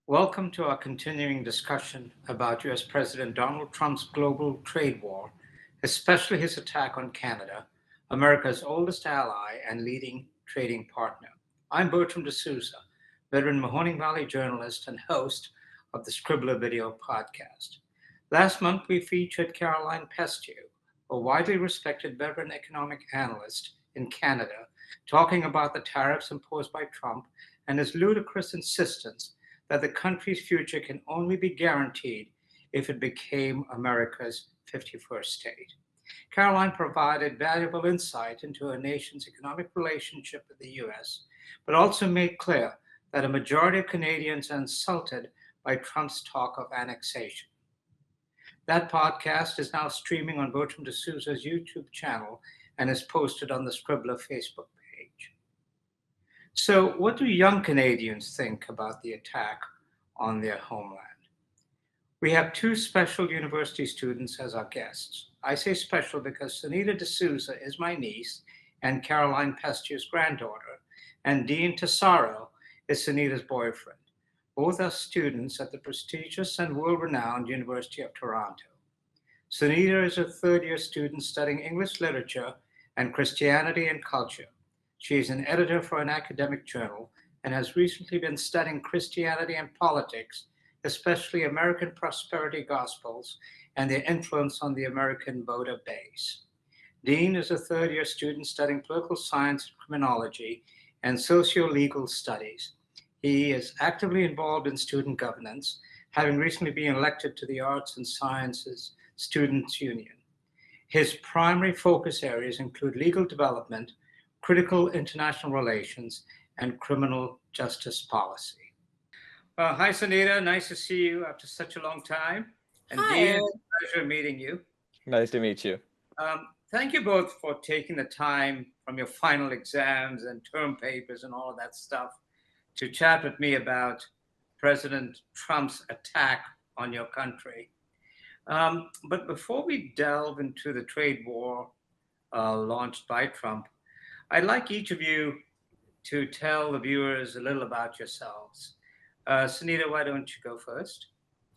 Welcome to our continuing discussion about US President Donald Trump's global trade war, especially his attack on Canada, America's oldest ally and leading trading partner. I'm Bertram de Souza, veteran Mahoning Valley journalist and host of the Scribbler video podcast. Last month, we featured Caroline Pestiu, a widely respected veteran economic analyst in Canada, talking about the tariffs imposed by Trump and his ludicrous insistence that the country's future can only be guaranteed if it became America's 51st state. Caroline provided valuable insight into her nation's economic relationship with the US, but also made clear that a majority of Canadians are insulted by Trump's talk of annexation. That podcast is now streaming on Bertram de Souza's YouTube channel and is posted on the Scribbler Facebook page. So, what do young Canadians think about the attack on their homeland? We have two special university students as our guests. I say special because Sunita de Souza is my niece and Caroline Pestiu's granddaughter, and Dean Tessaro is Sunita's boyfriend. Both are students at the prestigious and world-renowned University of Toronto. Sunita is a third-year student studying English literature and Christianity and culture. She is an editor for an academic journal and has recently been studying Christianity and politics, especially American prosperity gospels and their influence on the American voter base. Dean is a third-year student studying political science and criminology and socio-legal studies. He is actively involved in student governance, having recently been elected to the Arts and Sciences Students' Union. His primary focus areas include legal development, critical international relations, and criminal justice policy. Well, hi, Sunita. Nice to see you after such a long time. And Dean, Hi. it's a pleasure meeting you. Nice to meet you. Thank you both for taking the time from your final exams and term papers and all of that stuff to chat with me about President Trump's attack on your country. But before we delve into the trade war launched by Trump, I'd like each of you to tell the viewers a little about yourselves. Sunita, why don't you go first?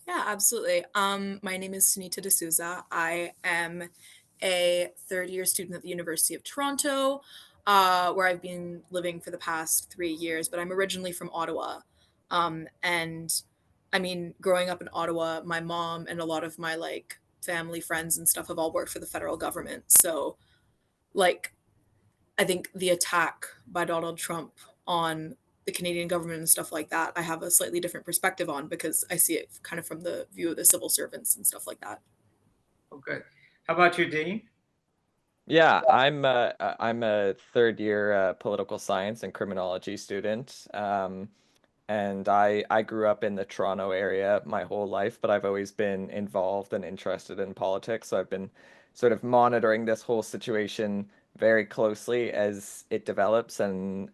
Yeah, absolutely. My name is Sunita de Souza. I am a third-year student at the University of Toronto, where I've been living for the past 3 years, but I'm originally from Ottawa. And I mean, growing up in Ottawa, my mom and a lot of my family, friends and stuff have all worked for the federal government. So like I think the attack by Donald Trump on the Canadian government and stuff like that, I have a slightly different perspective on because I see it kind of from the view of the civil servants and stuff like that. Okay. How about you, Dean? Yeah, I'm a third year political science and criminology student. And I grew up in the Toronto area my whole life, but I've always been involved and interested in politics. So I've been sort of monitoring this whole situation very closely as it develops, and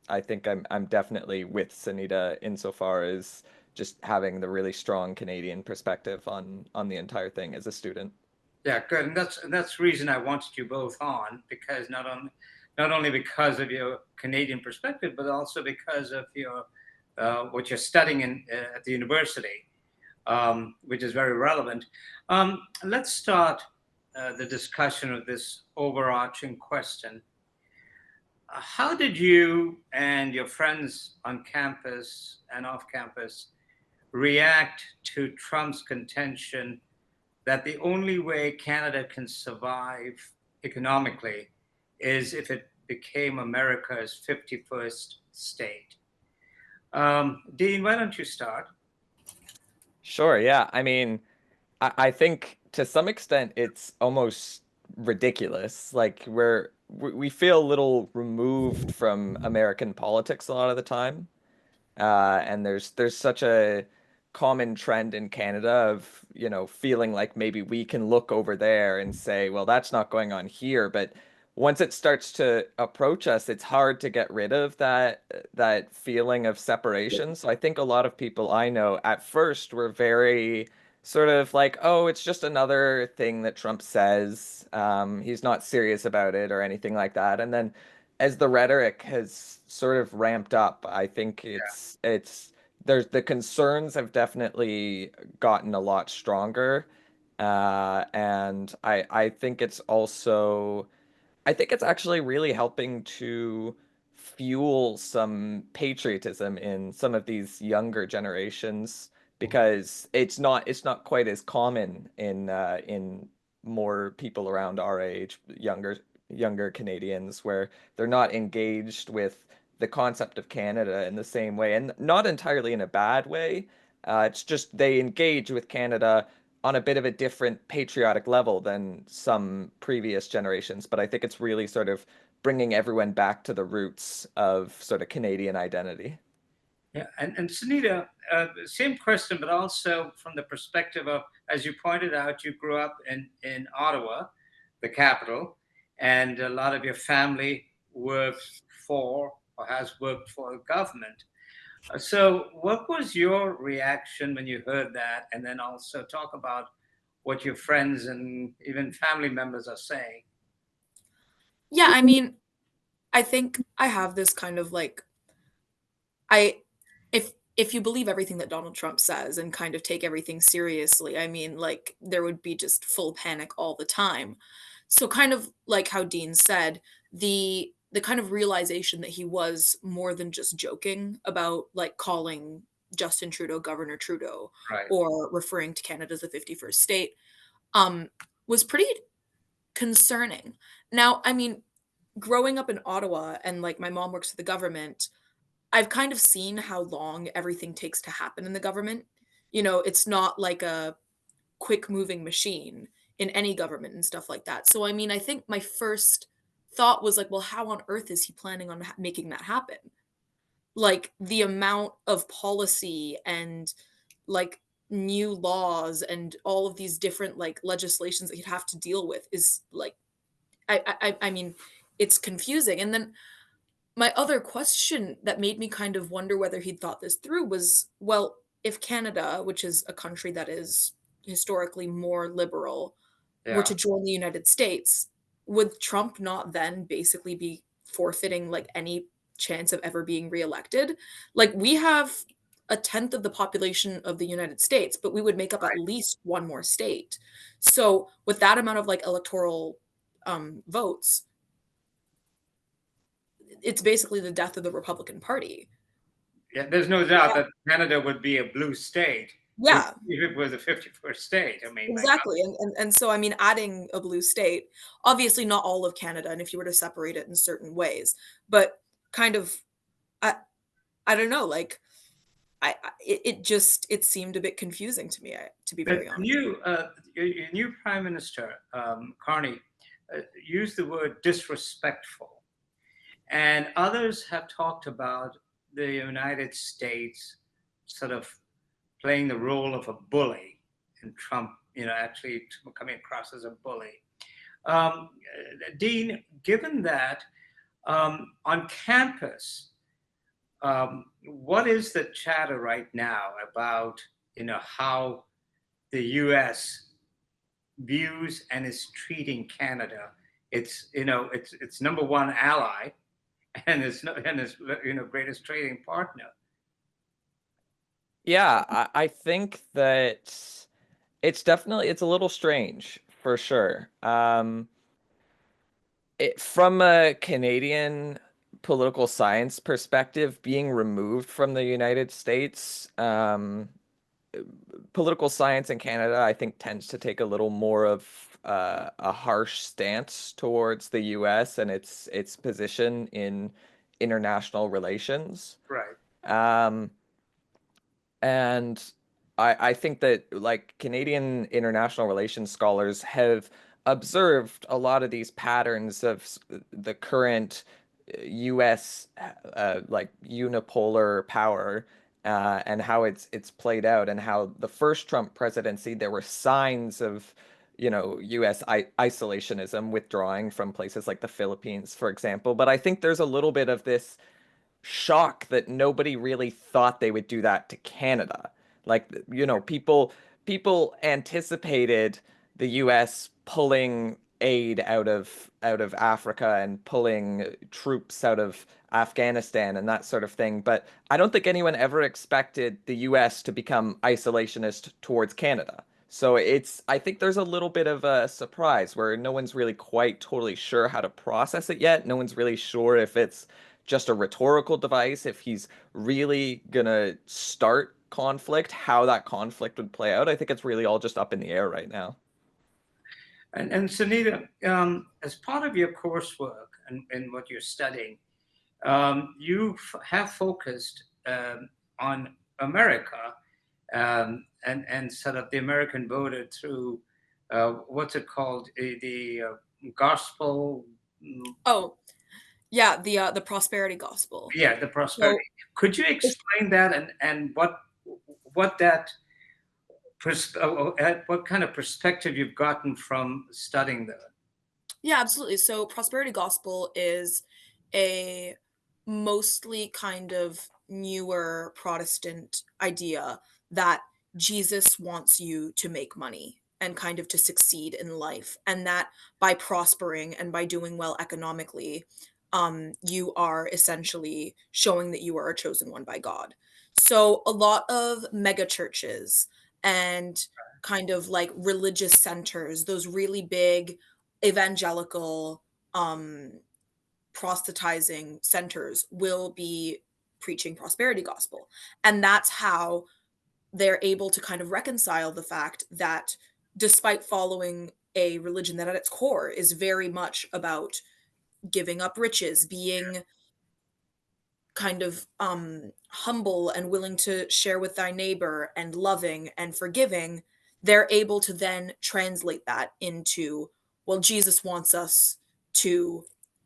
I think I'm definitely with Sunita insofar as just having the really strong Canadian perspective on the entire thing as a student. Yeah, good. And that's the reason I wanted you both on, because not only because of your Canadian perspective, but also because of your what you're studying at the university, which is very relevant. Let's start the discussion of this overarching question. How did you and your friends on campus and off campus react to Trump's contention that the only way Canada can survive economically is if it became America's 51st state? Dean, why don't you start? Sure, yeah. I mean, I think to some extent it's almost ridiculous. Like we feel a little removed from American politics a lot of the time. And there's such a common trend in Canada of, feeling like maybe we can look over there and say, well, that's not going on here. But once it starts to approach us, it's hard to get rid of that feeling of separation. So I think a lot of people I know at first were very sort of like, oh, it's just another thing that Trump says. He's not serious about it or anything like that. And then as the rhetoric has sort of ramped up, I think Yeah. it's the concerns have definitely gotten a lot stronger. And I think it's also I think it's actually really helping to fuel some patriotism in some of these younger generations because it's not quite as common in more people around our age, younger Canadians, where they're not engaged with the concept of Canada in the same way, and not entirely in a bad way. It's just they engage with Canada on a bit of a different patriotic level than some previous generations, but I think it's really sort of bringing everyone back to the roots of sort of Canadian identity. Yeah, and Sunita, same question, but also from the perspective of, as you pointed out, you grew up in Ottawa, the capital, and a lot of your family works for or has worked for the government. So, what was your reaction when you heard that? And then also talk about what your friends and even family members are saying. Yeah, I mean, I think I have this kind of like I if you believe everything that Donald Trump says and kind of take everything seriously, I mean, like there would be just full panic all the time. So kind of like how Dean said, the kind of realization that he was more than just joking about like calling Justin Trudeau Governor Trudeau Right. or referring to Canada as the 51st state um was pretty concerning. Now, I mean, growing up in Ottawa and like my mom works for the government, I've kind of seen how long everything takes to happen in the government. You know, it's not like a quick moving machine in any government and stuff like that. So, I mean, I think my first thought was like, well, how on earth is he planning on making that happen? Like the amount of policy and like new laws and all of these different like legislations that he'd have to deal with is like I mean, it's confusing. And then my other question that made me kind of wonder whether he'd thought this through was, well, if Canada, which is a country that is historically more liberal, were Yeah. to join the United States, would Trump not then basically be forfeiting like any chance of ever being reelected? Like we have a tenth of the population of the United States, but we would make up at least one more state. So with that amount of like electoral votes, it's basically the death of the Republican Party. Yeah, there's no doubt that Canada would be a blue state Yeah, if it was a 51st state. I mean, my God. exactly. And so I mean adding a blue state, obviously not all of Canada, and if you were to separate it in certain ways, but kind of I I don't know, like it just it seemed a bit confusing to me, to be But very honest. your new prime minister, Carney, used the word disrespectful. And others have talked about the United States sort of playing the role of a bully, and Trump, actually coming across as a bully. Um, Dean, given that on campus, what is the chatter right now about how the U.S. views and is treating Canada? It's number one ally, and its greatest trading partner. Yeah, I think that it's a little strange for sure. From a Canadian political science perspective, being removed from the United States, political science in Canada, I think, tends to take a little more of a harsh stance towards the U.S. and its position in international relations. Right. Um, and I think that like Canadian international relations scholars have observed a lot of these patterns of the current US like unipolar power and how it's played out and how the first Trump presidency there were signs of US isolationism, withdrawing from places like the Philippines, for example. But I think there's a little bit of this shock that nobody really thought they would do that to Canada. Like, people anticipated the US pulling aid out of Africa and pulling troops out of Afghanistan and that sort of thing. But I don't think anyone ever expected the US to become isolationist towards Canada. So I think there's a little bit of a surprise where no one's really quite totally sure how to process it yet. No one's really sure if it's just a rhetorical device, if he's really gonna start conflict, how that conflict would play out. I think it's really all just up in the air right now. And Sunita, as part of your coursework and what you're studying, you have focused on America and sort of the American voter through what's it called, the gospel. Oh, yeah, the prosperity gospel. Yeah, the prosperity. So Could you explain that and what that what kind of perspective you've gotten from studying that? yeah, absolutely. So prosperity gospel is a mostly kind of newer Protestant idea that Jesus wants you to make money and kind of to succeed in life, and that by prospering and by doing well economically, you are essentially showing that you are a chosen one by God. So a lot of mega churches and kind of like religious centers, those really big evangelical proselytizing centers will be preaching prosperity gospel. And that's how they're able to kind of reconcile the fact that despite following a religion that at its core is very much about giving up riches, being kind of humble and willing to share with thy neighbor and loving and forgiving, they're able to then translate that into, well, Jesus wants us to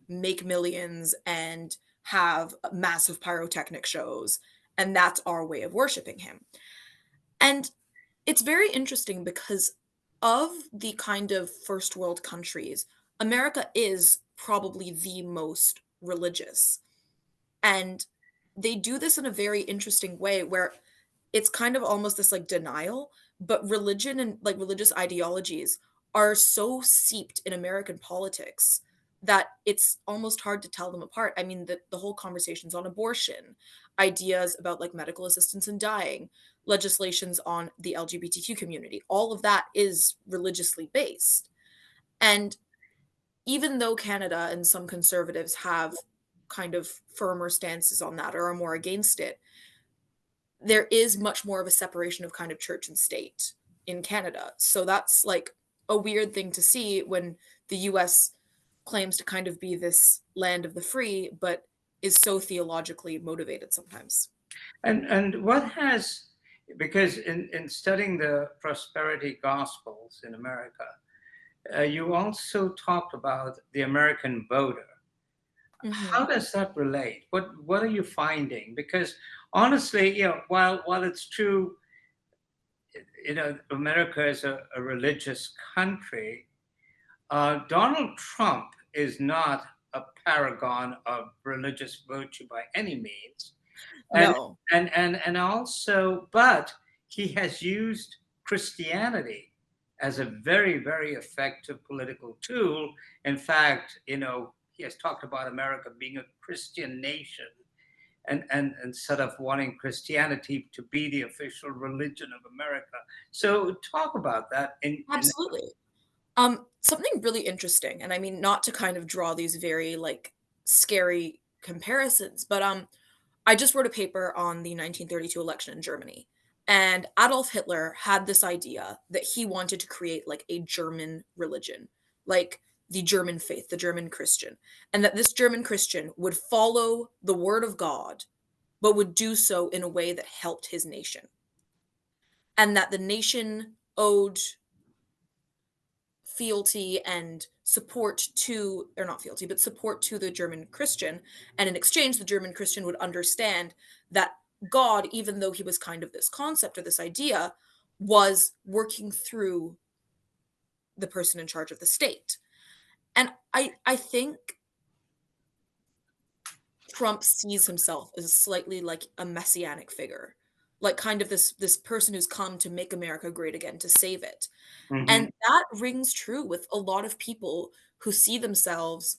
make millions and have massive pyrotechnic shows, and that's our way of worshiping him. And it's very interesting because of the kind of first world countries, America is probably the most religious. And they do this in a very interesting way where it's kind of almost this like denial, but religion and like religious ideologies are so seeped in American politics that it's almost hard to tell them apart. I mean, the whole conversations on abortion, ideas about like medical assistance in dying, legislations on the LGBTQ community, all of that is religiously based. And even though Canada and some conservatives have kind of firmer stances on that or are more against it, there is much more of a separation of kind of church and state in Canada. So that's like a weird thing to see when the US claims to kind of be this land of the free, but is so theologically motivated sometimes. And what has, because in studying the prosperity gospels in America, you also talked about the American voter. How Mhm. does that relate? What are you finding? Because honestly, while it's true, America is a religious country. Donald Trump is not a paragon of religious virtue by any means, and No. and also, but he has used Christianity as a very, very effective political tool. In fact, he has talked about America being a Christian nation and sort of wanting Christianity to be the official religion of America. So talk about that. Absolutely. Something really interesting, and I mean, not to kind of draw these very like scary comparisons, but I just wrote a paper on the 1932 election in Germany. And Adolf Hitler had this idea that he wanted to create like a German religion, like the German faith, the German Christian, and that this German Christian would follow the word of God, but would do so in a way that helped his nation. And that the nation owed fealty and support to, or not fealty, but support to the German Christian. And in exchange, the German Christian would understand that God, even though he was kind of this concept or this idea, was working through the person in charge of the state. And I think Trump sees himself as slightly like a messianic figure. like kind of this person who's come to make America great again, to save it. Hmm. And that rings true with a lot of people who see themselves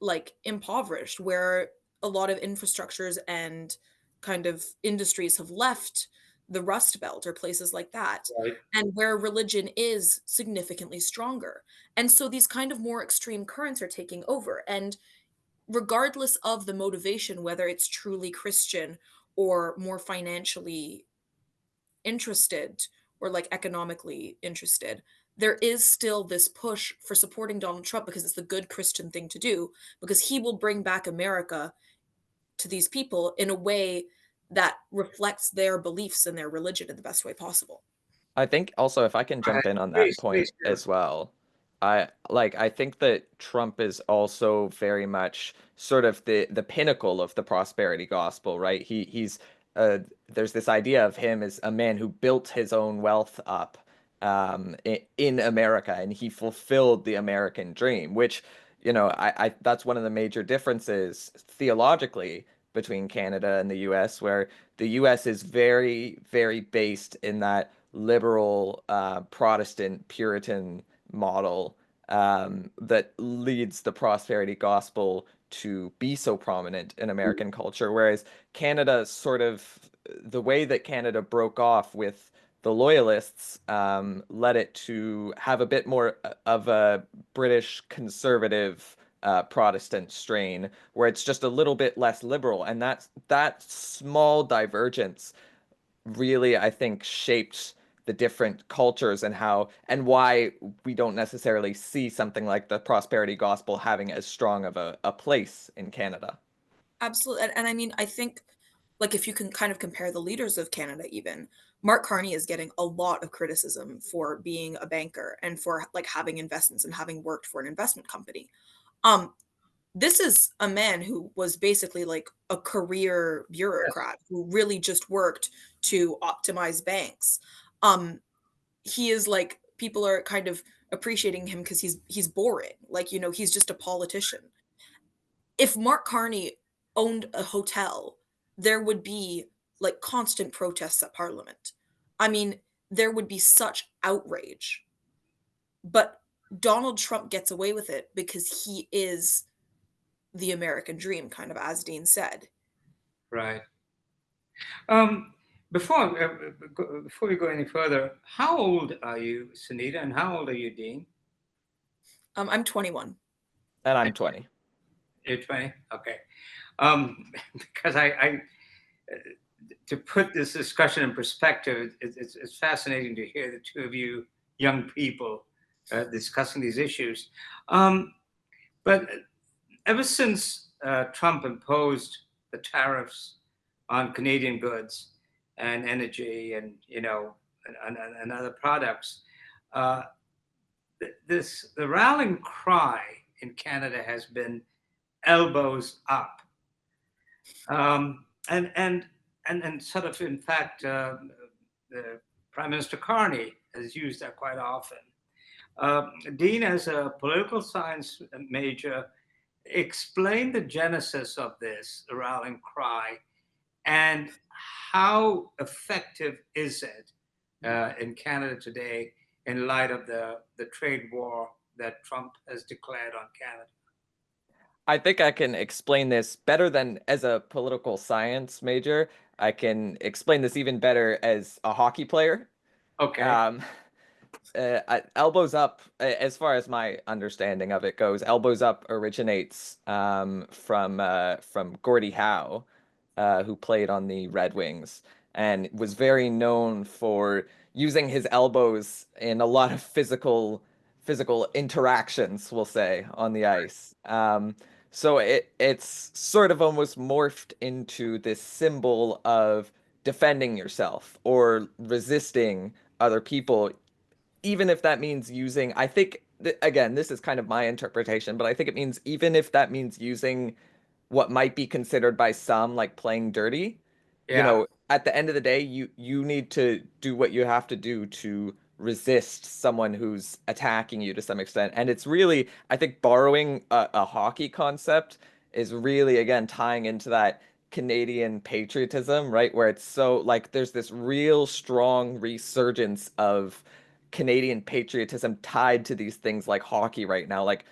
like impoverished, where a lot of infrastructures and kind of industries have left the Rust Belt or places like that, Right. and where religion is significantly stronger. And so these kind of more extreme currents are taking over. And regardless of the motivation, whether it's truly Christian or more financially interested or like economically interested, there is still this push for supporting Donald Trump because it's the good Christian thing to do, because he will bring back America to these people in a way that reflects their beliefs and their religion in the best way possible. I think also, if I can jump Right. in on that Please, point please do. as well, I think that Trump is also very much sort of the pinnacle of the prosperity gospel, right? He's there's this idea of him as a man who built his own wealth up in America, and he fulfilled the American dream, which, I that's one of the major differences theologically between Canada and the US, where the US is very, very based in that liberal Protestant Puritan model that leads the prosperity gospel to be so prominent in American culture. Whereas Canada sort of, the way that Canada broke off with the Loyalists led it to have a bit more of a British conservative Protestant strain, where it's just a little bit less liberal, and that small divergence really, I think, shaped the different cultures and how and why we don't necessarily see something like the prosperity gospel having as strong of a place in Canada. Absolutely. And I mean, I think like if you can kind of compare the leaders of Canada, even Mark Carney is getting a lot of criticism for being a banker and for like having investments and having worked for an investment company. Um, this is a man who was basically like a career Yes. bureaucrat who really just worked to optimize banks. Um, he is like people are kind of appreciating him because he's boring. Like, he's just a politician. If Mark Carney owned a hotel, there would be like constant protests at Parliament. I mean, there would be such outrage. But Donald Trump gets away with it because he is the American dream, kind of as Dean said. Right. Um, before we go any further, how old are you, Sunita, and how old are you, Dean? I'm 21. And I'm 20. You're 20. Okay. Because to put this discussion in perspective, it's fascinating to hear the two of you young people discussing these issues. But ever since Trump imposed the tariffs on Canadian goods and energy and and other products, uh, the rallying cry in Canada has been elbows up, and sort of in fact the Prime Minister Carney has used that quite often. Dean, as a political science major, explain the genesis of this, the rallying cry, and how effective is it in Canada today in light of the trade war that Trump has declared on Canada? I think I can explain this better than as a political science major. I can explain this even better as a hockey player. Okay. Um, Elbows Up, as far as my understanding of it goes, Elbows Up originates from Gordie Howe, who played on the Red Wings and was very known for using his elbows in a lot of physical interactions, we'll say, on the ice. So it's sort of almost morphed into this symbol of defending yourself or resisting other people, even if that means using, I think, again, this is kind of my interpretation, but I think it means even if that means using what might be considered by some like playing dirty, Yeah. at the end of the day, you need to do what you have to do to resist someone who's attacking you to some extent. And it's really, I think, borrowing a hockey concept is really, again, tying into that Canadian patriotism, right? Where it's so like there's this real strong resurgence of Canadian patriotism tied to these things like hockey right now. Like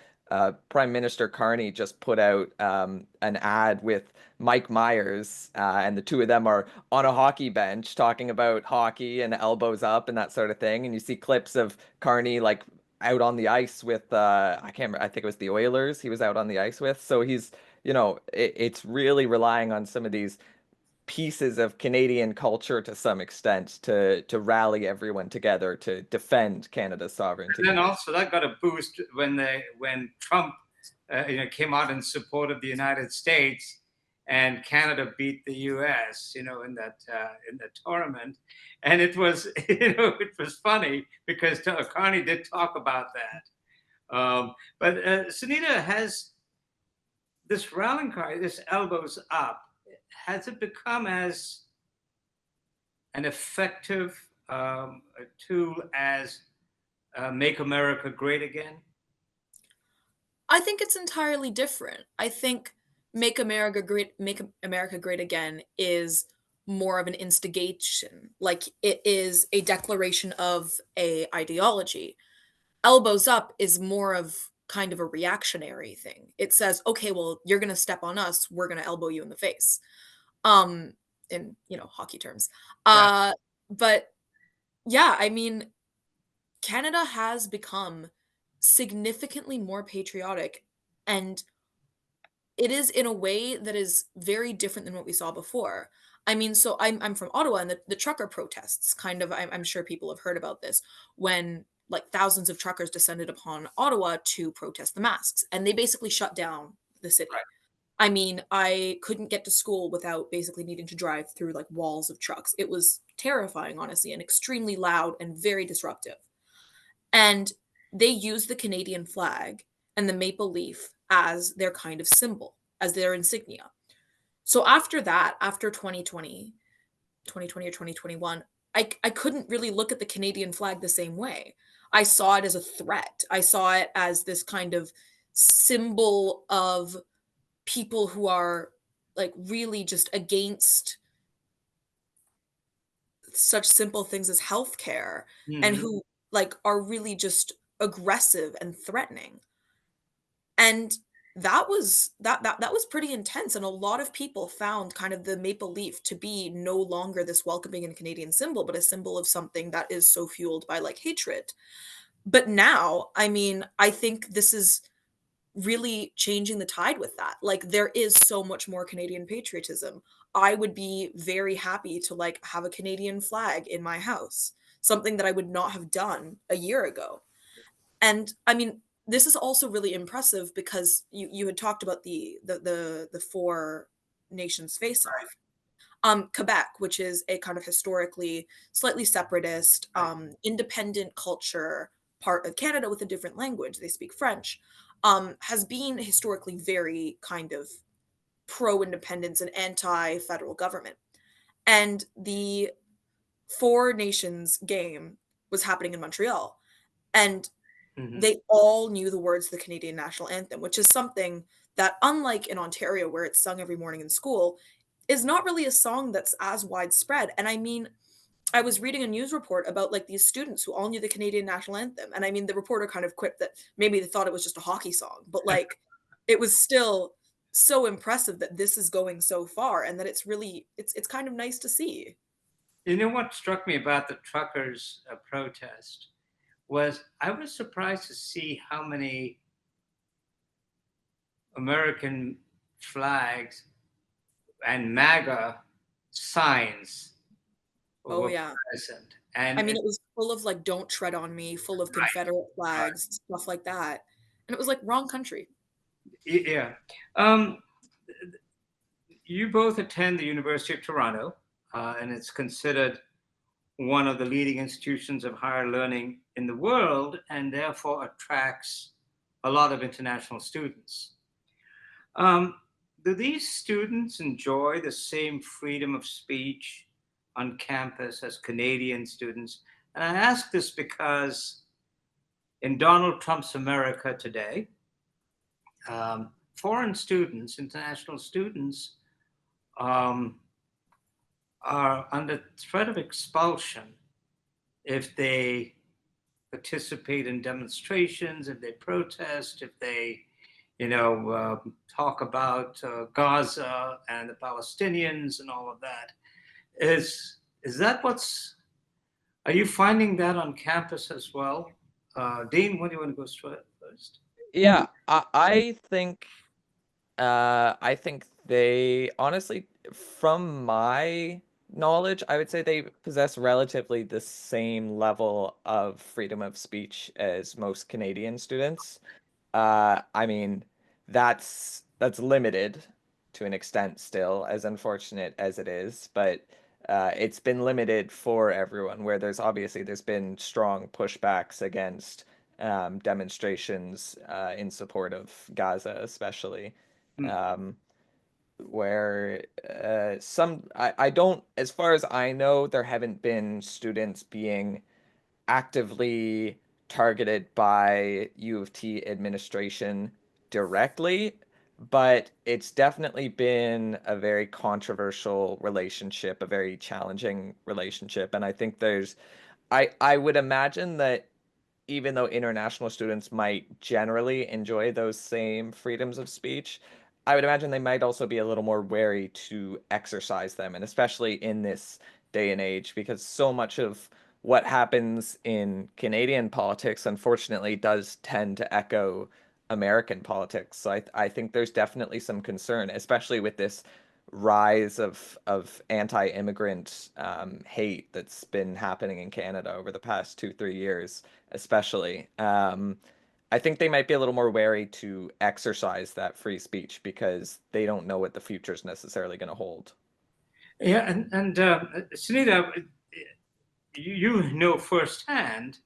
Prime Minister Carney just put out an ad with Mike Myers, and the two of them are on a hockey bench talking about hockey and elbows up and that sort of thing. And you see clips of Carney like out on the ice with I can't remember, I think it was the Oilers he was out on the ice with. So he's, it's really relying on some of these pieces of Canadian culture to some extent to rally everyone together to defend Canada's sovereignty. And then also that got a boost when Trump came out in support of the United States, and Canada beat the U.S. in the tournament, and it was it was funny because Carney did talk about that. But Sunita, has this rallying cry, this elbows up, has it become as an effective tool as Make America Great Again? I think it's entirely different. I think Make America Great Again is more of an instigation. Like it is a declaration of a ideology. Elbows Up is more of kind of a reactionary thing. It says, okay, well, you're going to step on us, we're going to elbow you in the face. Um in, hockey terms. Yeah. But yeah, I mean, Canada has become significantly more patriotic, and it is in a way that is very different than what we saw before. I mean, so I'm from Ottawa, and the trucker protests, kind of, I'm sure people have heard about this, when like thousands of truckers descended upon Ottawa to protest the masks, and they basically shut down the city. Right. I mean, I couldn't get to school without basically needing to drive through like walls of trucks. It was terrifying, honestly, and extremely loud and very disruptive. And they use the Canadian flag and the maple leaf as their kind of symbol, as their insignia. So after that, after 2020 or 2021, I couldn't really look at the Canadian flag the same way. I saw it as a threat. I saw it as this kind of symbol of people who are like really just against such simple things as healthcare, and Mhm. who like are really just aggressive and threatening. And that was pretty intense, and a lot of people found kind of the maple leaf to be no longer this welcoming and Canadian symbol, but a symbol of something that is so fueled by like hatred. But now, I mean, I think this is really changing the tide with that. Like there is so much more Canadian patriotism. I would be very happy to like have a Canadian flag in my house, something that I would not have done a year ago. And I mean, this is also really impressive because you had talked about the four nations face off. Quebec, which is a kind of historically slightly separatist, Right. independent culture part of Canada with a different language. They speak French. Has been historically very kind of pro-independence and anti-federal government. And the Four Nations game was happening in Montreal. And Mhm. they all knew the words of the Canadian national anthem, which is something that, unlike in Ontario, where it's sung every morning in school, is not really a song that's as widespread. And I mean, I was reading a news report about like these students who all knew the Canadian national anthem. And I mean, the reporter kind of quipped that maybe they thought it was just a hockey song, but like it was still so impressive that this is going so far, and that it's really it's kind of nice to see. You know what struck me about the truckers' protest was I was surprised to see how many American flags and MAGA signs Oh were yeah. present. I And mean, it was full of like "Don't tread on me," full of right, Confederate right, flags, stuff like that. And it was like wrong country. yeah. Um, you both attend the University of Toronto, and it's considered one of the leading institutions of higher learning in the world, and therefore attracts a lot of international students. Um, do these students enjoy the same freedom of speech on campus as Canadian students? And I ask this because in Donald Trump's America today, foreign students, international students, um, are under threat of expulsion if they participate in demonstrations, if they protest, if they, talk about Gaza and the Palestinians and all of that. Is that what's? Are you finding that on campus as well? Dean, what do you want to go straight first? Yeah, I think they honestly, from my knowledge, I would say they possess relatively the same level of freedom of speech as most Canadian students. I mean, that's limited to an extent still, as unfortunate as it is, but it's been limited for everyone, where there's been strong pushbacks against demonstrations in support of Gaza, especially. Hmm. Um, where I don't, as far as I know, there haven't been students being actively targeted by U of T administration directly, but it's definitely been a very controversial relationship, a very challenging relationship, and I think I would imagine that even though international students might generally enjoy those same freedoms of speech, I would imagine they might also be a little more wary to exercise them, and especially in this day and age, because so much of what happens in Canadian politics, unfortunately, does tend to echo American politics. So I think there's definitely some concern, especially with this rise of anti-immigrant hate that's been happening in Canada over the past 2, 3 years, especially. I think they might be a little more wary to exercise that free speech because they don't know what the future is necessarily going to hold. Yeah, and Sunita, you know firsthand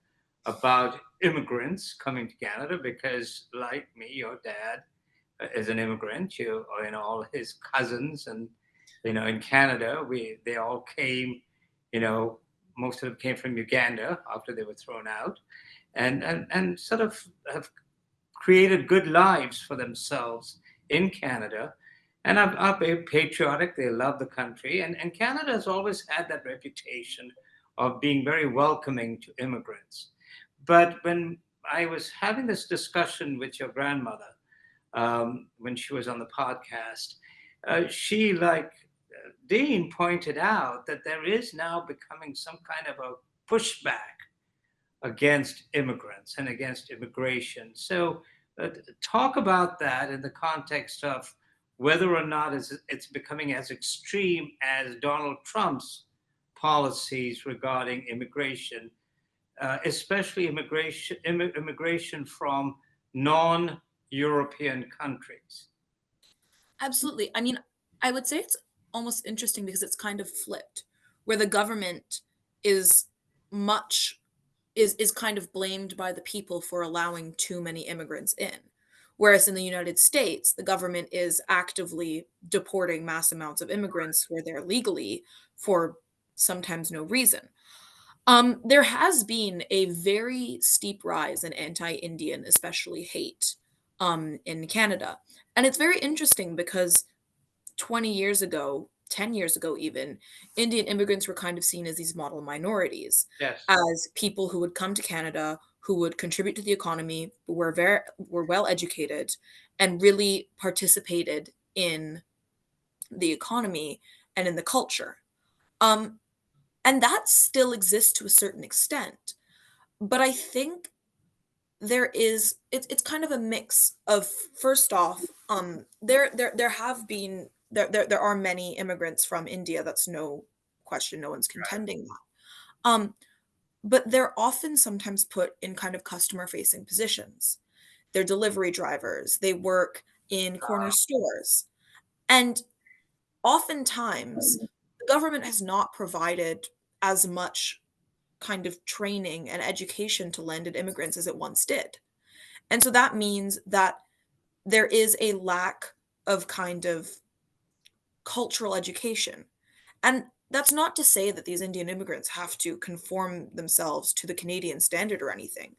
about immigrants coming to Canada because, like me, your dad is an immigrant. All his cousins, and in Canada, they all came. You know, most of them came from Uganda after they were thrown out, and sort of have created good lives for themselves in Canada, and are patriotic. They love the country, and Canada has always had that reputation of being very welcoming to immigrants. But when I was having this discussion with your grandmother, when she was on the podcast, she, like Dean, pointed out that there is now becoming some kind of a pushback against immigrants and against immigration. So, talk about that in the context of whether or not it's becoming as extreme as Donald Trump's policies regarding immigration, especially immigration from non-European countries. Absolutely. I mean, I would say it's almost interesting because it's kind of flipped, where the government is much is kind of blamed by the people for allowing too many immigrants in. Whereas in the United States, the government is actively deporting mass amounts of immigrants where they're legally for sometimes no reason. There has been a very steep rise in anti-Indian, especially hate, in Canada. And it's very interesting because 20 years ago, 10 years ago even, Indian immigrants were kind of seen as these model minorities, Yes. as people who would come to Canada, who would contribute to the economy, were well educated, and really participated in the economy and in the culture. Um, and that still exists to a certain extent. But I think it's kind of a mix of, first off, there have been there are many immigrants from India. That's no question, no one's contending that. But they're often sometimes put in kind of customer facing positions. They're delivery drivers, they work in corner stores, and oftentimes the government has not provided as much kind of training and education to landed immigrants as it once did. And so that means that there is a lack of kind of cultural education. And that's not to say that these Indian immigrants have to conform themselves to the Canadian standard or anything,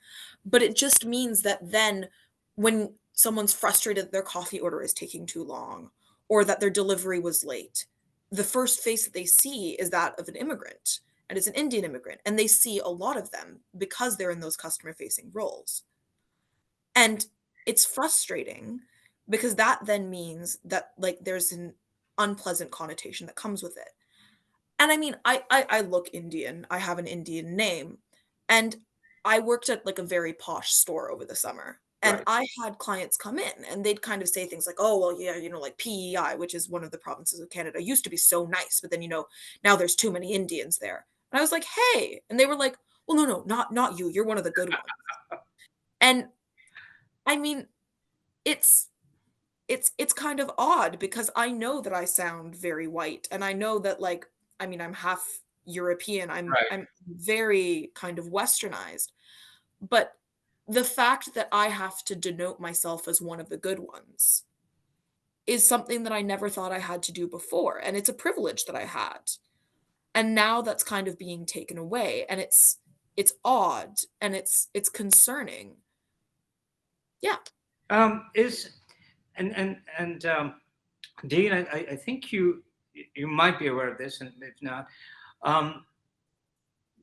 but it just means that then when someone's frustrated that their coffee order is taking too long or that their delivery was late, the first face that they see is that of an immigrant, and it's an Indian immigrant, and they see a lot of them because they're in those customer facing roles. And it's frustrating because that then means that like there's an unpleasant connotation that comes with it. And I mean, I look Indian. I have an Indian name, and I worked at like a very posh store over the summer. And Right. I had clients come in and they'd kind of say things like, "Oh, well, yeah, like PEI, which is one of the provinces of Canada, used to be so nice, but then now there's too many Indians there." And I was like, "Hey," and they were like, "Well, no, not you. You're one of the good ones." And I mean, it's it's kind of odd because I know that I sound very white, and I know that, like, I mean, I'm half European, Right. I'm very kind of westernized, but the fact that I have to denote myself as one of the good ones is something that I never thought I had to do before, and it's a privilege that I had, and now that's kind of being taken away, and it's odd, and it's concerning. Yeah. Is and Dean, I think you might be aware of this, and if not, um,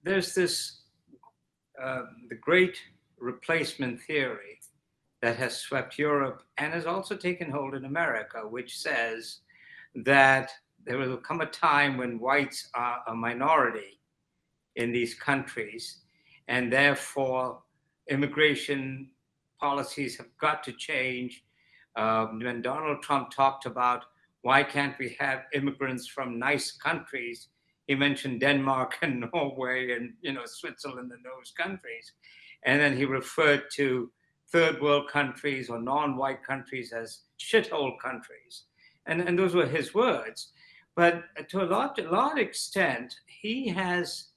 there's this the great replacement theory that has swept Europe and has also taken hold in America, which says that there will come a time when whites are a minority in these countries, and therefore immigration policies have got to change. When Donald Trump talked about why can't we have immigrants from nice countries, he mentioned Denmark and Norway and Switzerland and those countries, and then he referred to third world countries or non-white countries as shithole countries, and those were his words. But to a large extent, he has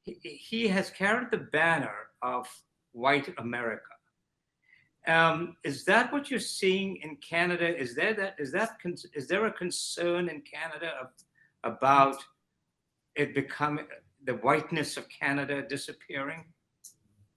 carried the banner of white America. Is that what you're seeing in Canada? Is there a concern in Canada about it becoming the whiteness of Canada disappearing?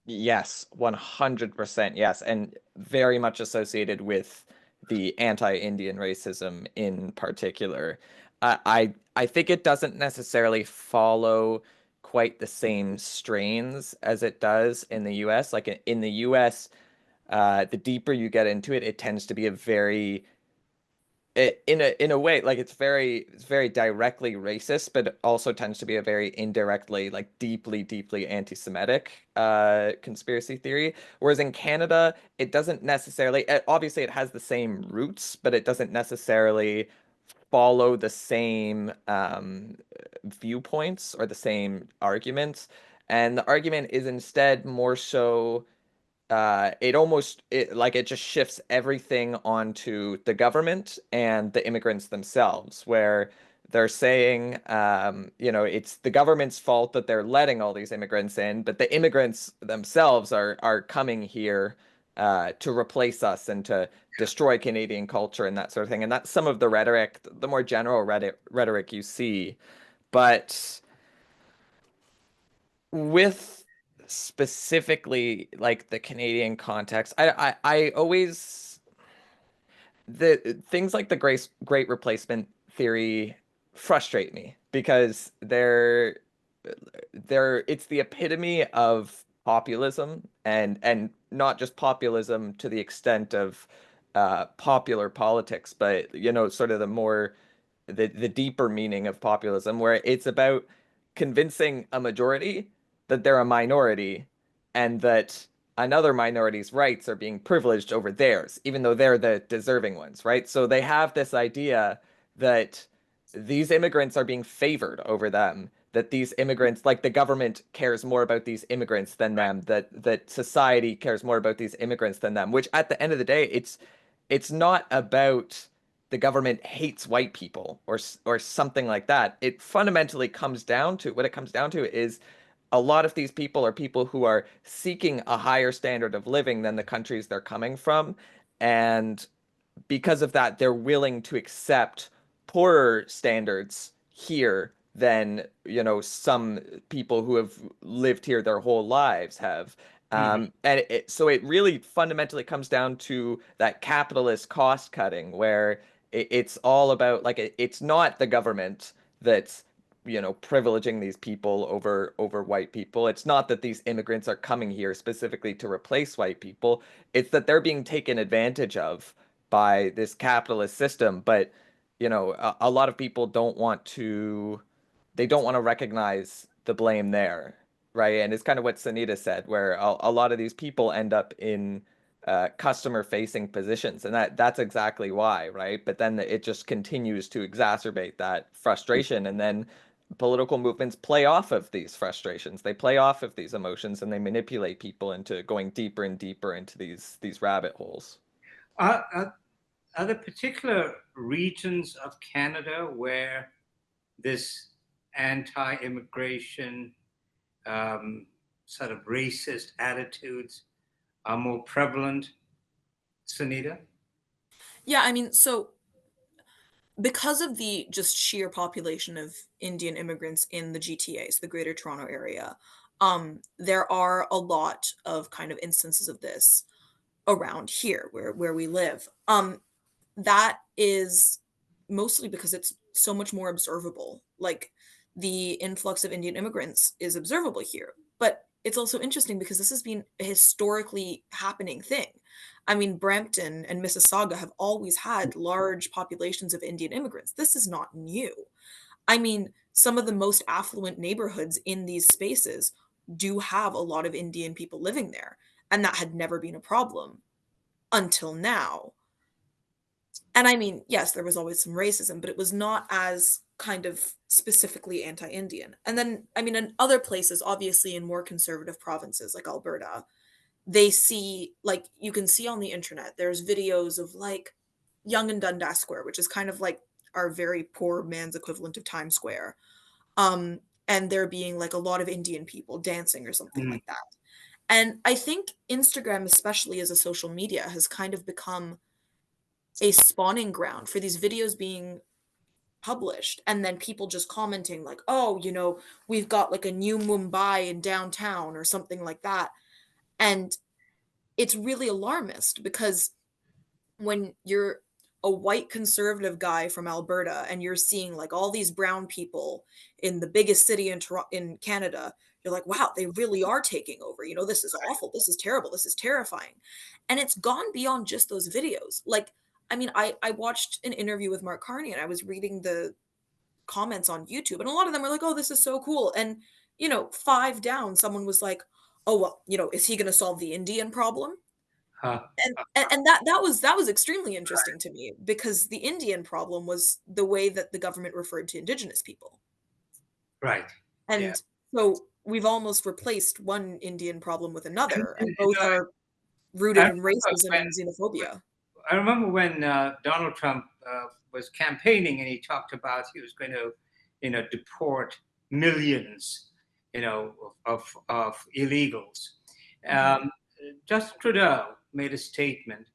Yes, 100% yes, and very much associated with the anti-Indian racism in particular. I think it doesn't necessarily follow quite the same strains as it does in the US. Like in the US, the deeper you get into it, it tends to be a very in a way, like it's very directly racist, but it also tends to be a very indirectly, like deeply anti-Semitic conspiracy theory. Whereas in Canada, it doesn't necessarily, obviously it has the same roots, but it doesn't necessarily follow the same viewpoints or the same arguments. And the argument is instead more so it just shifts everything onto the government and the immigrants themselves, where they're saying, it's the government's fault that they're letting all these immigrants in, but the immigrants themselves are coming here to replace us and to destroy Canadian culture and that sort of thing. And that's some of the rhetoric, the more general rhetoric you see. But with specifically like the Canadian context, I always the things like the great replacement theory frustrate me because they're it's the epitome of populism and not just populism to the extent of popular politics, but sort of the deeper meaning of populism, where it's about convincing a majority that they're a minority and that another minority's rights are being privileged over theirs, even though they're the deserving ones, right? So they have this idea that these immigrants are being favored over them, that these immigrants, like the government cares more about these immigrants than them, that society cares more about these immigrants than them, which at the end of the day, it's not about the government hates white people or something like that. It fundamentally comes down to what it comes down to is a lot of these people are people who are seeking a higher standard of living than the countries they're coming from. And because of that, they're willing to accept poorer standards here than, some people who have lived here their whole lives have. Mhm. So it really fundamentally comes down to that capitalist cost cutting, where it's all about like it's not the government that's privileging these people over white people. It's not that these immigrants are coming here specifically to replace white people. It's that they're being taken advantage of by this capitalist system. But a lot of people don't want to recognize the blame there, right? And it's kind of what Sunita said, where a lot of these people end up in customer facing positions, and that's exactly why, right? But then it just continues to exacerbate that frustration, and then political movements play off of these frustrations. They play off of these emotions, and they manipulate people into going deeper and deeper into these rabbit holes. Are there particular regions of Canada where this anti-immigration sort of racist attitudes are more prevalent, Sunita? Yeah, I mean, so because of the just sheer population of Indian immigrants in the GTA, so the Greater Toronto Area, there are a lot of kind of instances of this around here where we live. That is mostly because it's so much more observable. Like the influx of Indian immigrants is observable here. But it's also interesting because this has been a historically happening thing. I mean, Brampton and Mississauga have always had large populations of Indian immigrants. This is not new. I mean, some of the most affluent neighborhoods in these spaces do have a lot of Indian people living there, and that had never been a problem until now. And I mean, yes, there was always some racism, but it was not as kind of specifically anti-Indian. And then, I mean, in other places, obviously in more conservative provinces like Alberta, they see, like, you can see on the internet, there's videos of like Yonge and Dundas Square, which is kind of like our very poor man's equivalent of Times Square. And there being like a lot of Indian people dancing or something Mm. like that. And I think Instagram, especially as a social media, has kind of become a spawning ground for these videos being published and then people just commenting like, oh, we've got like a new Mumbai in downtown or something like that. And it's really alarmist because when you're a white conservative guy from Alberta and you're seeing like all these brown people in the biggest city in Canada, you're like, wow, they really are taking over. This is awful. This is terrible. This is terrifying. And it's gone beyond just those videos. Like, I mean, I watched an interview with Mark Carney and I was reading the comments on YouTube, and a lot of them were like, oh, this is so cool. And, five down, someone was like, oh, well, is he going to solve the Indian problem? Huh. And that was extremely interesting to me because the Indian problem was the way that the government referred to Indigenous people. Right. Yeah. And so we've almost replaced one Indian problem with another, and And, both I are rooted in remember racism when and xenophobia. I remember when Donald Trump was campaigning and he talked about he was going to, deport millions, of illegals. Mhm. Justin Trudeau made a statement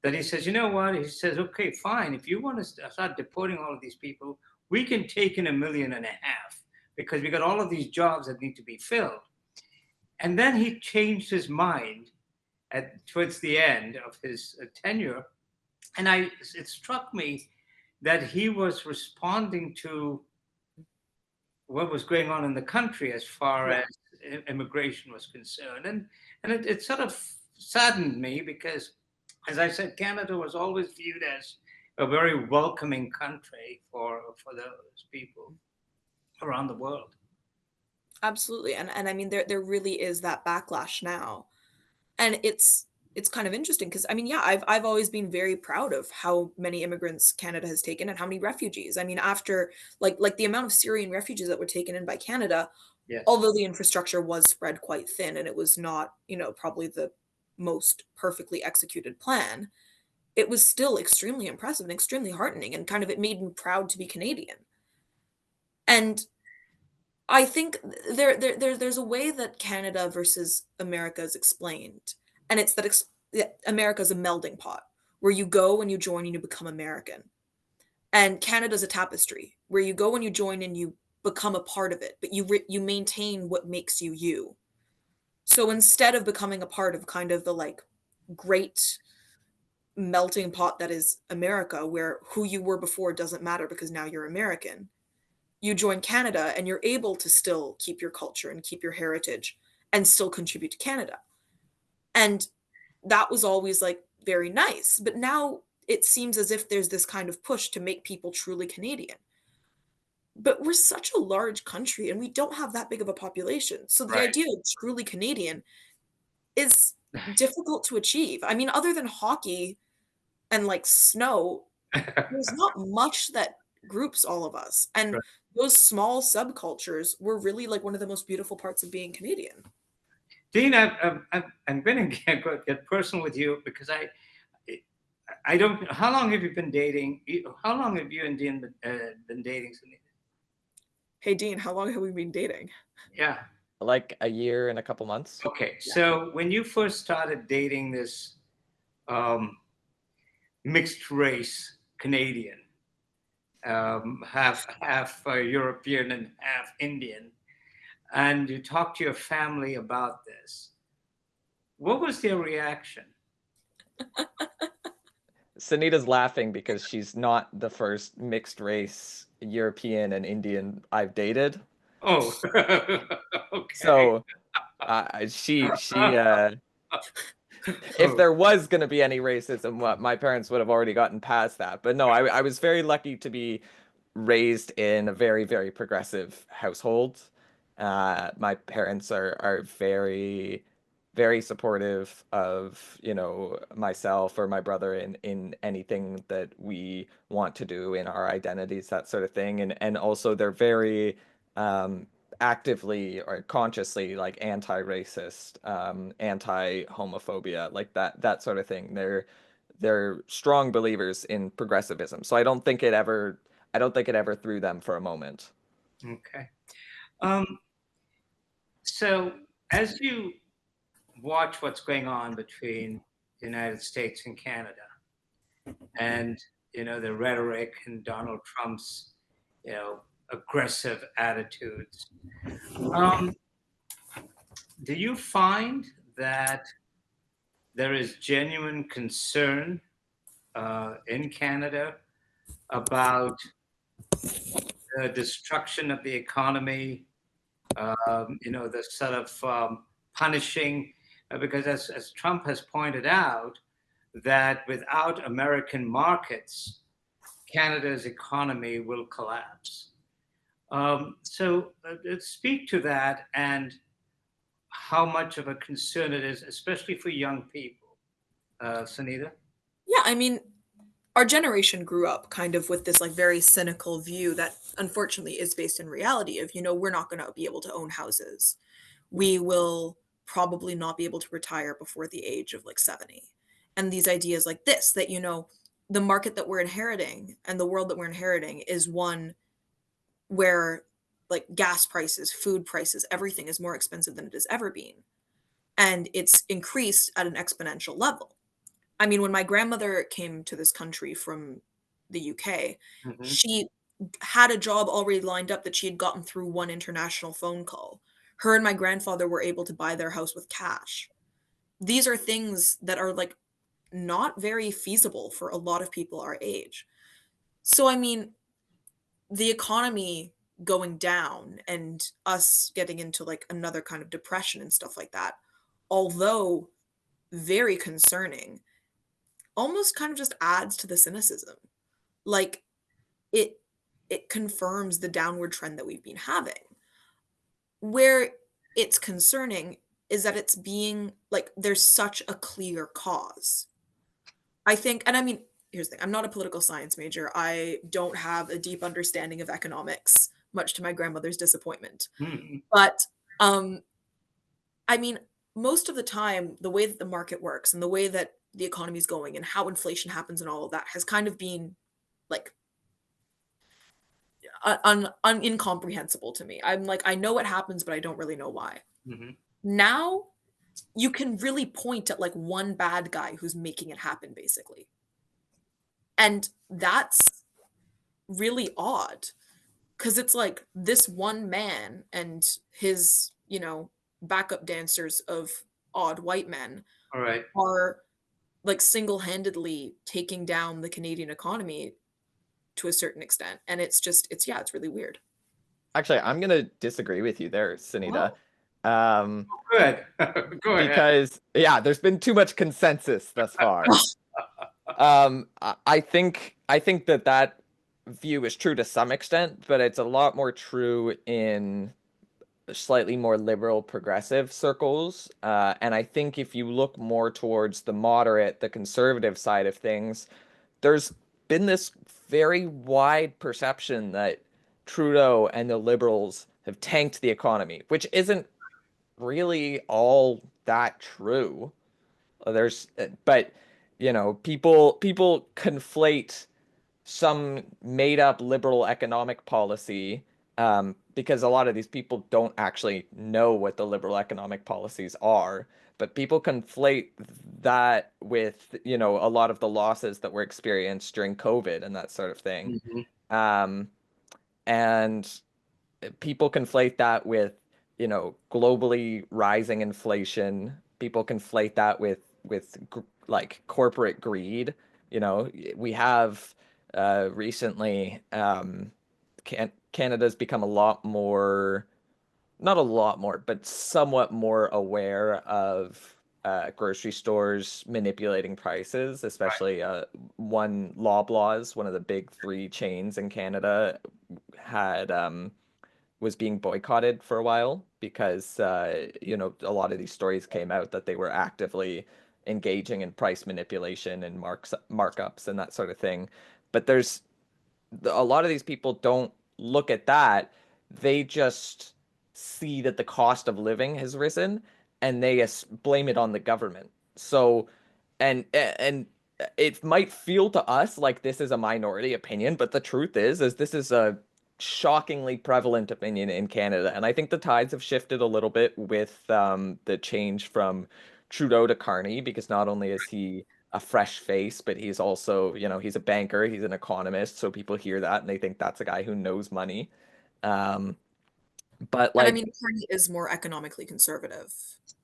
that he says, you know what? He says, okay, fine. If you want to start deporting all of these people, we can take in 1.5 million because we got all of these jobs that need to be filled. And then he changed his mind towards the end of his tenure, and it struck me that he was responding to what was going on in the country as far Yeah. as immigration was concerned, and it sort of saddened me because, as I said, Canada was always viewed as a very welcoming country for those people around the world. Absolutely. And I mean there really is that backlash now. And it's kind of interesting because I mean, yeah, I've always been very proud of how many immigrants Canada has taken and how many refugees. I mean, after like the amount of Syrian refugees that were taken in by Canada, Yes. although the infrastructure was spread quite thin and it was not, probably the most perfectly executed plan, it was still extremely impressive and extremely heartening and kind of it made me proud to be Canadian. And I think there's a way that Canada versus America is explained, and it's that America is a melding pot where you go and you join and you become American, and Canada's a tapestry where you go and you join and you become a part of it, but you maintain what makes you you. So instead of becoming a part of kind of the like great melting pot that is America, where who you were before doesn't matter because now you're American. You join Canada and you're able to still keep your culture and keep your heritage and still contribute to Canada. And that was always like very nice. But now it seems as if there's this kind of push to make people truly Canadian. But we're such a large country and we don't have that big of a population. So the Right. idea of truly Canadian is difficult to achieve. I mean, other than hockey and like snow, there's not much that groups all of us. And Right. those small subcultures were really like one of the most beautiful parts of being Canadian. Dean, I'm going to get personal with you because I don't. How long have you been dating? How long have you and Dean been dating, Sunita? Hey, Dean, how long have we been dating? Yeah. Like a year and a couple months. Okay. Yeah. So when you first started dating this um, mixed race Canadian, half European and half Indian, and you talked to your family about this, what was their reaction? Sunita's laughing because she's not the first mixed race European and Indian I've dated. Oh, okay. So if there was going to be any racism, what my parents would have already gotten past that. But no, I was very lucky to be raised in a very, very progressive household. My parents are very, very supportive of, myself or my brother in anything that we want to do in our identities, that sort of thing. And also they're very actively or consciously like anti-racist, anti-homophobia, like that sort of thing. They're strong believers in progressivism. So I don't think it ever threw them for a moment. Okay. So as you watch what's going on between the United States and Canada, and the rhetoric and Donald Trump's aggressive attitudes, um, do you find that there is genuine concern in Canada about the destruction of the economy, the sort of punishing, because as Trump has pointed out, that without American markets, Canada's economy will collapse. So speak to that and how much of a concern it is, especially for young people. Sunita? Yeah, I mean, our generation grew up kind of with this like very cynical view that unfortunately is based in reality of, we're not going to be able to own houses. We will probably not be able to retire before the age of like 70. And these ideas like this, that, the market that we're inheriting and the world that we're inheriting is one where like gas prices, food prices, everything is more expensive than it has ever been. And it's increased at an exponential level. I mean, when my grandmother came to this country from the UK, Mm-hmm. she had a job already lined up that she had gotten through one international phone call. Her and my grandfather were able to buy their house with cash. These are things that are like not very feasible for a lot of people our age. So, I mean, the economy going down and us getting into like another kind of depression and stuff like that, although very concerning, almost kind of just adds to the cynicism. Like it it confirms the downward trend that we've been having. Where it's concerning is that it's being like there's such a clear cause. I think, and I mean, here's the thing, I'm not a political science major. I don't have a deep understanding of economics, much to my grandmother's disappointment. Mm-hmm. But I mean, most of the time, the way that the market works and the way that the economy is going and how inflation happens and all of that has kind of been like incomprehensible to me. I'm like, I know it happens, but I don't really know why. Mm-hmm. Now you can really point at like one bad guy who's making it happen, basically. And that's really odd because it's like this one man and his, backup dancers of odd white men All right. are like single-handedly taking down the Canadian economy to a certain extent. And it's really weird. Actually, I'm gonna disagree with you there, Sunita. Oh, Um, good. Go ahead. because yeah, there's been too much consensus thus far. I think that view is true to some extent, but it's a lot more true in slightly more liberal progressive circles. And I think if you look more towards the moderate, the conservative side of things, there's been this very wide perception that Trudeau and the liberals have tanked the economy, which isn't really all that true. But people conflate some made up liberal economic policy, because a lot of these people don't actually know what the liberal economic policies are. But people conflate that with, a lot of the losses that were experienced during COVID and that sort of thing. Mhm. Um, and people conflate that with, globally rising inflation. People conflate that with like corporate greed. We have recently, Canada's become a lot more, not a lot more, but somewhat more aware of grocery stores manipulating prices, Right. especially Loblaws, one of the big three chains in Canada, had was being boycotted for a while because a lot of these stories came out that they were actively engaging in price manipulation and markups and that sort of thing. But there's a lot of these people don't look at that. They just see that the cost of living has risen and they blame it on the government. So, and it might feel to us like this is a minority opinion, but the truth is this is a shockingly prevalent opinion in Canada. And I think the tides have shifted a little bit with the change from Trudeau to Carney, because not only is he a fresh face, but he's also, he's a banker, he's an economist, so people hear that and they think that's a guy who knows money. Um, but And I like, mean, Carney is more economically conservative.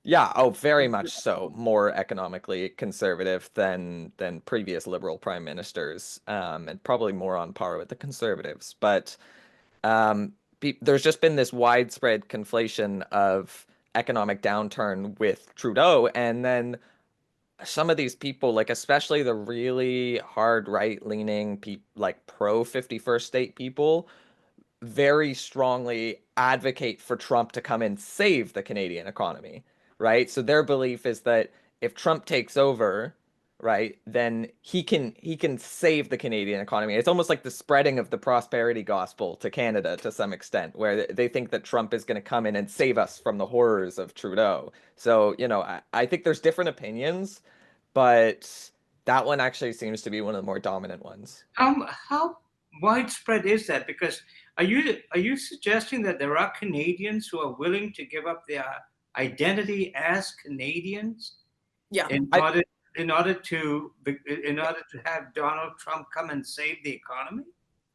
yeah, oh, very much so, more economically conservative than previous liberal prime ministers, and probably more on par with the conservatives. But there's just been this widespread conflation of economic downturn with Trudeau, and then some of these people, like especially the really hard right-leaning like pro 51st state people, very strongly advocate for Trump to come and save the Canadian economy, right? So their belief is that if Trump takes over, right, then he can save the Canadian economy. It's almost like the spreading of the prosperity gospel to Canada to some extent, where they think that Trump is going to come in and save us from the horrors of Trudeau. So, I think there's different opinions, but that one actually seems to be one of the more dominant ones. How widespread is that? Because are you suggesting that there are Canadians who are willing to give up their identity as Canadians Yeah. in I, order in order to in order to have Donald Trump come and save the economy?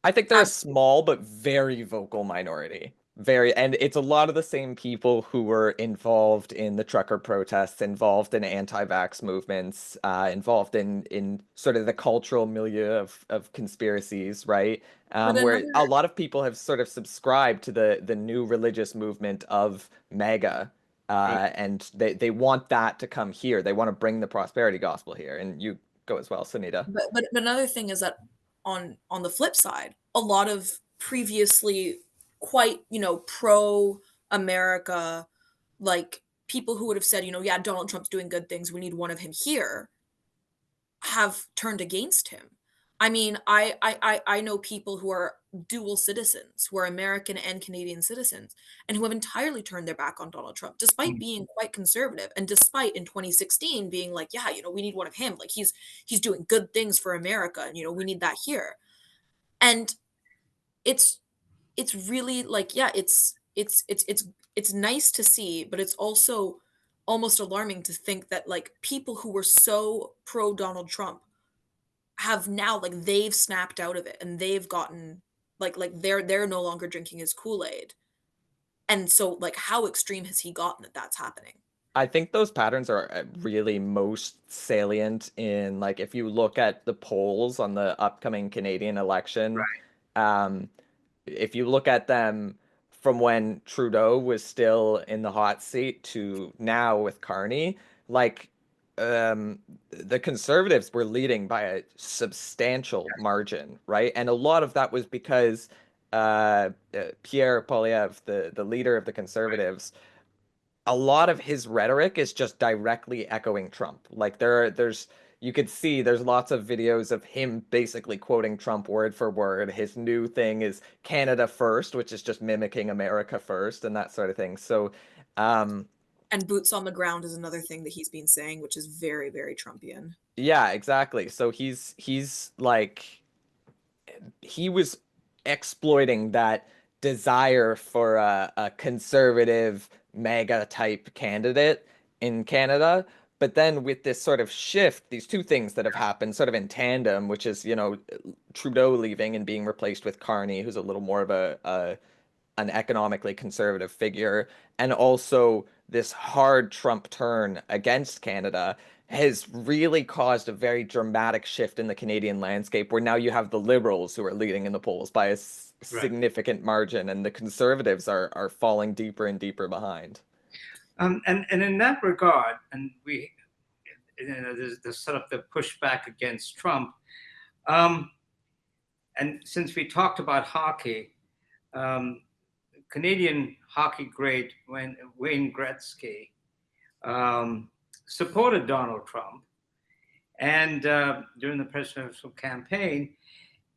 I think they're a small but very vocal minority. And it's a lot of the same people who were involved in the trucker protests, involved in anti-vax movements, involved in sort of the cultural milieu of conspiracies, right? But Where a another lot of people have sort of subscribed to the new religious movement of MAGA, Right. and they want that to come here. They want to bring the prosperity gospel here. And you go as well, Sunita. but another thing is that on the flip side, a lot of previously quite, pro America, like people who would have said, yeah, Donald Trump's doing good things, we need one of him here, have turned against him. I mean, I know people who are dual citizens, who are American and Canadian citizens, and who have entirely turned their back on Donald Trump, despite being quite conservative, and despite in 2016 being like, yeah, we need one of him. Like he's doing good things for America, and we need that here. And it's it's really like, yeah, it's nice to see, but it's also almost alarming to think that like people who were so pro Donald Trump have now, like, they've snapped out of it and they've gotten like they're no longer drinking his Kool-Aid. And so like how extreme has he gotten that that's happening? I think those patterns are really most salient in like if you look at the polls on the upcoming Canadian election, Right. um, if you look at them from when Trudeau was still in the hot seat to now with Carney, like the Conservatives were leading by a substantial margin, right? And a lot of that was because Pierre Poilievre, the leader of the Conservatives, a lot of his rhetoric is just directly echoing Trump. Like there's you could see there's lots of videos of him basically quoting Trump word for word. His new thing is Canada first, which is just mimicking America first and that sort of thing. So um And boots on the ground is another thing that he's been saying, which is very, very Trumpian. yeah, exactly. So he's like he was exploiting that desire for a conservative MAGA type candidate in Canada. But then with this sort of shift, these two things that have happened sort of in tandem, which is, Trudeau leaving and being replaced with Carney, who's a little more of an economically conservative figure, and also this hard Trump turn against Canada has really caused a very dramatic shift in the Canadian landscape where now you have the Liberals who are leading in the polls by a Right. significant margin, and the Conservatives are falling deeper and deeper behind. And in that regard, and there's sort of the pushback against Trump. Um, and since we talked about hockey, um, Canadian hockey great Wayne Gretzky um, supported Donald Trump and during the presidential campaign.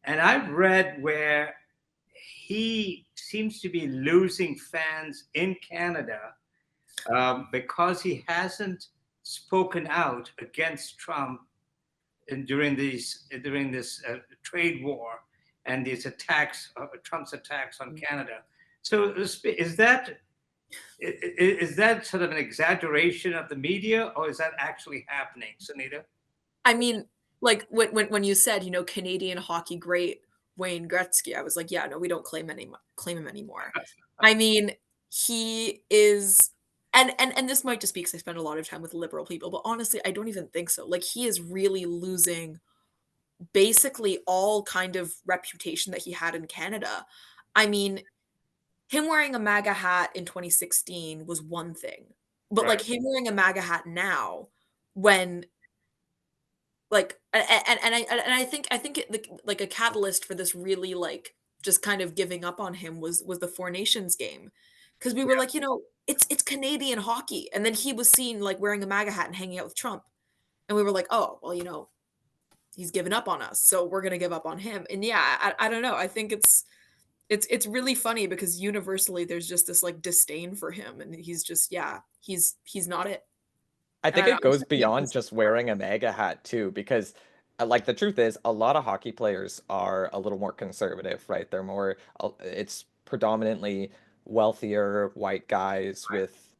And I've read where he seems to be losing fans in Canada because he hasn't spoken out against Trump during this trade war and these attacks, Trump's attacks on Canada. So is that sort of an exaggeration of the media, or is that actually happening, Sunita? I mean, like when you said, Canadian hockey great Wayne Gretzky, I was like, yeah, no, we don't claim him anymore. I mean, he is, and this might just be because I spend a lot of time with liberal people, but honestly, I don't even think so. Like he is really losing basically all kind of reputation that he had in Canada. I mean, him wearing a MAGA hat in 2016 was one thing, but Right. like him wearing a MAGA hat now, when like and I think like a catalyst for this really like just kind of giving up on him was the Four Nations game, because we were Yeah. like, it's Canadian hockey, and then he was seen like wearing a MAGA hat and hanging out with Trump, and we were like, oh well, he's given up on us, so we're gonna give up on him. And yeah, I don't know. I think it's really funny because universally there's just this like disdain for him, and he's just he's not it. I And think I it don't goes beyond just wearing a MAGA hat too, because like the truth is, a lot of hockey players are a little more conservative, right? It's predominantly wealthier white guys with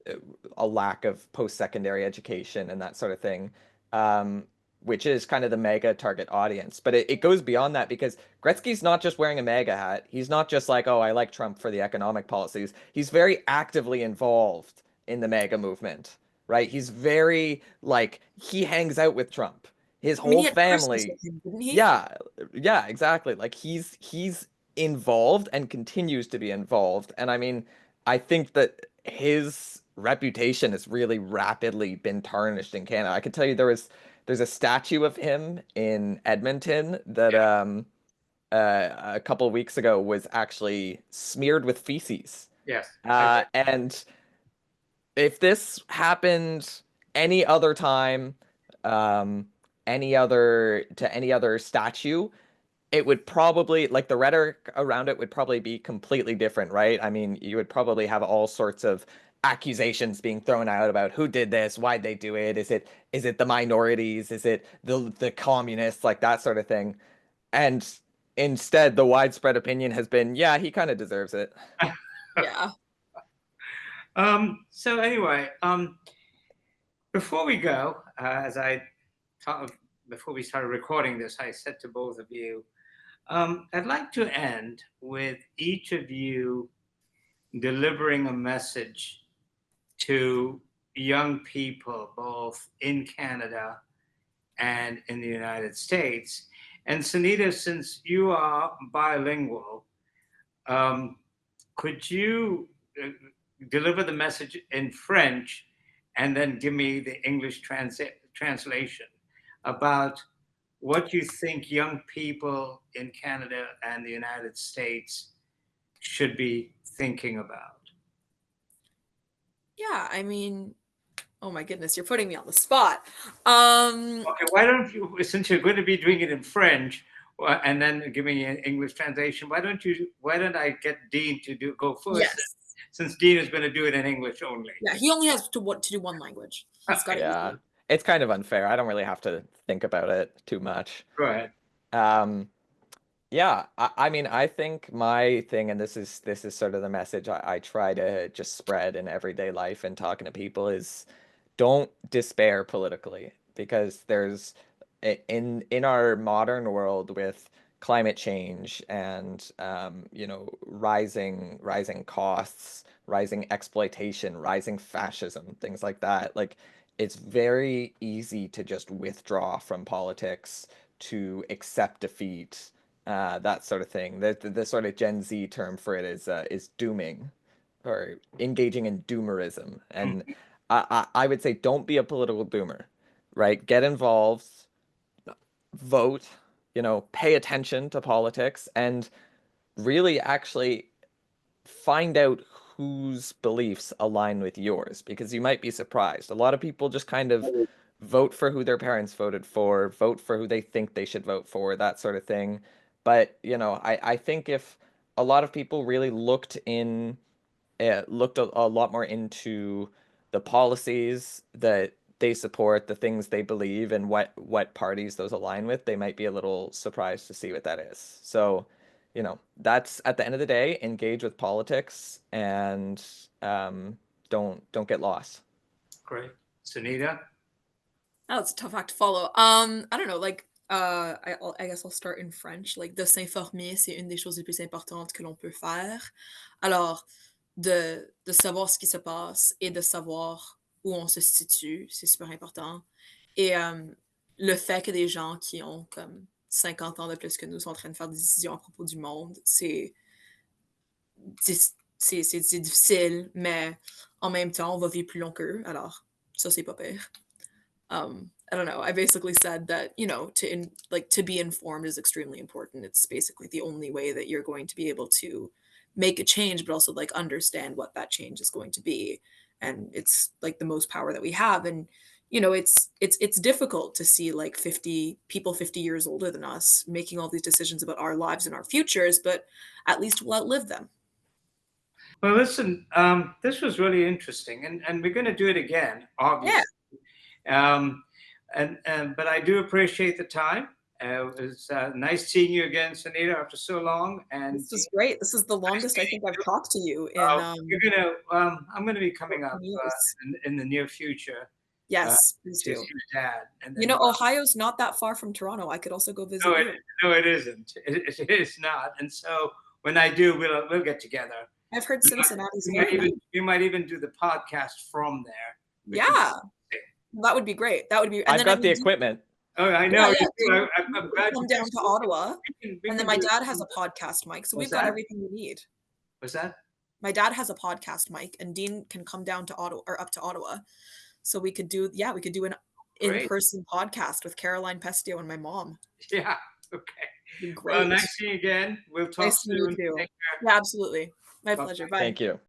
a lack of post-secondary education and that sort of thing, um, which is kind of the MAGA target audience. But it goes beyond that because Gretzky's not just wearing a MAGA hat. He's not just like, oh, I like Trump for the economic policies. He's very actively involved in the MAGA movement, right? He's very like he hangs out with Trump. His I mean, whole he had Christmas family. with him, didn't he? Yeah, yeah, exactly. Like he's involved and continues to be involved. And I mean, I think that his reputation has really rapidly been tarnished in Canada. I can tell you there's a statue of him in Edmonton that Yeah. a couple of weeks ago was actually smeared with feces. Yes. I read. And if this happened any other time, um, any other statue, it would probably like the rhetoric around it would probably be completely different, right? I mean, you would probably have all sorts of accusations being thrown out about who did this, why'd they do it, is it the minorities, is it the communists, like that sort of thing. And instead, the widespread opinion has been, yeah, he kind of deserves it. Yeah. So anyway, before we go, as I talked before we started recording this, I said to both of you, I'd like to end with each of you delivering a message to young people, both in Canada and in the United States. And Sunita, since you are bilingual, um, could you deliver the message in French and then give me the English translation about what you think young people in Canada and the United States should be thinking about? Yeah, I mean, oh my goodness, you're putting me on the spot. Okay, why don't you, since you're going to be doing it in French and then giving an English translation, why don't I get Dean to go first, Yes. since Dean is going to do it in English only? Yeah, he only has to do one language. He's got it Yeah, easy. it's kind of unfair. I don't really have to think about it too much. Go ahead. Yeah, I mean, I think my thing, and this is sort of the message I try to just spread in everyday life and talking to people, is don't despair politically, because there's in our modern world with climate change and rising costs, rising exploitation, rising fascism, things like that. Like, it's very easy to just withdraw from politics, to accept defeat, that sort of thing. The sort of Gen Z term for it is dooming, or engaging in doomerism. And I would say don't be a political doomer, right? Get involved, vote, pay attention to politics, and really actually find out whose beliefs align with yours, because you might be surprised. A lot of people just kind of vote for who their parents voted for, vote for who they think they should vote for, that sort of thing. But, I think if a lot of people really looked a lot more into the policies that they support, the things they believe, and what parties those align with, they might be a little surprised to see what that is. So, that's, at the end of the day, engage with politics, and don't get lost. Great. Sunita? Oh, it's a tough act to follow. I don't know, like, I guess I'll start in French. Like, de s'informer, c'est une des choses les plus importantes que l'on peut faire. Alors, de savoir ce qui se passe et de savoir où on se situe, c'est super important. Et le fait que des gens qui ont comme 50 ans de plus que nous sont en train de faire des décisions à propos du monde, c'est difficile, mais en même temps, on va vivre plus long qu'eux. Alors, ça, c'est pas pire. I don't know. I basically said that, to be informed is extremely important. It's basically the only way that you're going to be able to make a change, but also like understand what that change is going to be. And it's like the most power that we have. And it's difficult to see like 50 years older than us making all these decisions about our lives and our futures, but at least we'll outlive them. Well, listen, this was really interesting, and we're going to do it again, obviously. Yeah. But I do appreciate the time. It was nice seeing you again, Sunita, after so long. And This is great. This is the longest I think I've talked to you in I'm gonna be coming up years. in the near future. Yes, please To do. see your dad. And then, Ohio's not that far from Toronto. I could also go visit you. no, it isn't. It is not. And so when I do, we'll get together. I've heard Cincinnati's We very nice. might even do the podcast from there. Yeah, that would be great. That would be. And I've then got the equipment. Oh, I know. Yeah, I'm glad come you down to Ottawa, we and then can my do- dad has a podcast mic, so What's we've got that? everything we need. What's that? My dad has a podcast mic, and Dean can come down to Ottawa or up to Ottawa, so we could do an Great. in-person podcast with Caroline Pestio and my mom. Yeah. Okay. It'd be great. Well, nice seeing you again. We'll talk Nice to meet soon. you too. Take care. Yeah, absolutely. My Bye-bye. pleasure. Bye. Thank you.